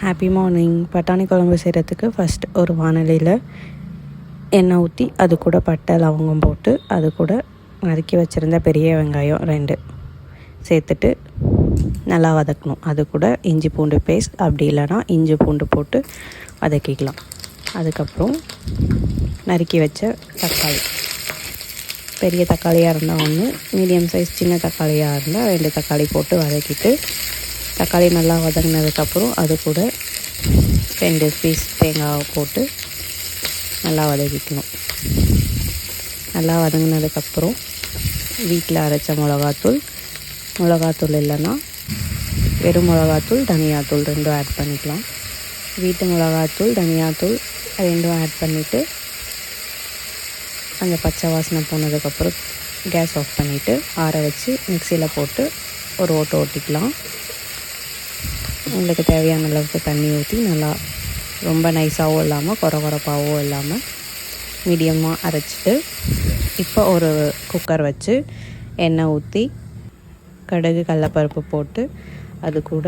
Happy morning. பட்டாணி குழம்பு செய்கிறதுக்கு ஃபஸ்ட் ஒரு வானலியில் எண்ணெய் ஊற்றி அது கூட பட்டை லவங்கம் போட்டு அது கூட நறுக்கி வச்சுருந்த பெரிய வெங்காயம் 2 சேர்த்துட்டு நல்லா வதக்கணும். அது கூட இஞ்சி பூண்டு பேஸ்ட், அப்படி இல்லைனா இஞ்சி பூண்டு போட்டு வதக்கிக்கலாம். அதுக்கப்புறம் நறுக்கி வச்ச தக்காளி, பெரிய தக்காளியாக இருந்தால் 1, மீடியம் சைஸ் சின்ன தக்காளியாக இருந்தால் 2 தக்காளி போட்டு வதக்கிட்டு, தக்காளி நல்லா வதங்கினதுக்கப்புறம் அது கூட 2 பீஸ் தேங்காவை போட்டு நல்லா வதக்கிக்கணும். நல்லா வதங்கினதுக்கப்புறம் வீட்டில் அரைச்ச மிளகாத்தூள் இல்லைன்னா வெறும் மிளகாத்தூள், தனியாத்தூள் 2 ஆட் பண்ணிக்கலாம். வீட்டு மிளகாத்தூள், தனியாத்தூள் 2 ஆட் பண்ணிவிட்டு அந்த பச்சை வாசனை போனதுக்கப்புறம் கேஸ் ஆஃப் பண்ணிவிட்டு ஆற வச்சு மிக்சியில் போட்டு ஒரு ஓட்டிக்கலாம். உங்களுக்கு தேவையான அளவுக்கு தண்ணி ஊற்றி நல்லா ரொம்ப நைஸாகவும் இல்லாமல் கொரகொரப்பாகவும் இல்லாமல் மீடியமாக அரைச்சிட்டு, இப்போ ஒரு குக்கர் வச்சு எண்ணெய் ஊற்றி கடுகு கடலப்பருப்பு போட்டு அது கூட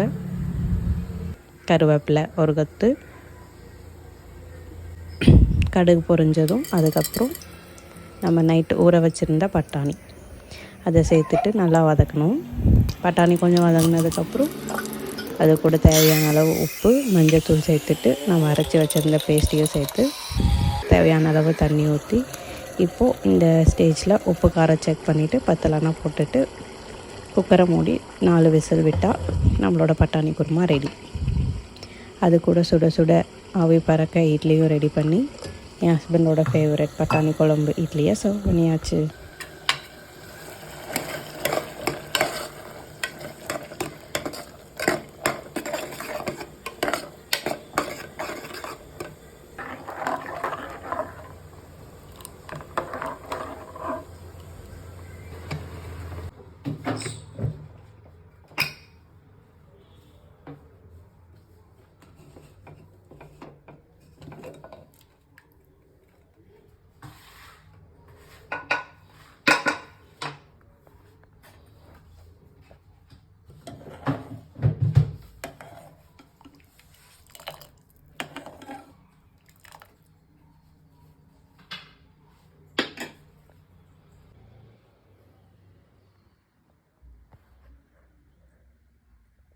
கருவேப்பிலை ஒரு கொத்து, கடுகு பொரிஞ்சதும் அதுக்கப்புறம் நம்ம நைட்டு ஊற வச்சுருந்த பட்டாணி அதை சேர்த்துட்டு நல்லா வதக்கணும். பட்டாணி கொஞ்சம் வதங்கினதுக்கப்புறம் அது கூட தேவையான அளவு உப்பு, மஞ்சள்தூள் சேர்த்துட்டு நம்ம அரைச்சி வச்சுருந்த பேஸ்ட்டையும் சேர்த்து தேவையான அளவு தண்ணி ஊற்றி, இப்போது இந்த ஸ்டேஜில் உப்பு காரம் செக் பண்ணிவிட்டு பத்தலைனா போட்டுட்டு குக்கரை மூடி 4 விசில் விட்டால் நம்மளோட பட்டாணி குருமா ரெடி. அது கூட சுட சுட ஆவி பறக்க இட்லியும் ரெடி பண்ணி என் ஹஸ்பண்டோட ஃபேவரட் பட்டாணி குழம்பு இட்லியை சர்வ் பண்ணியாச்சு.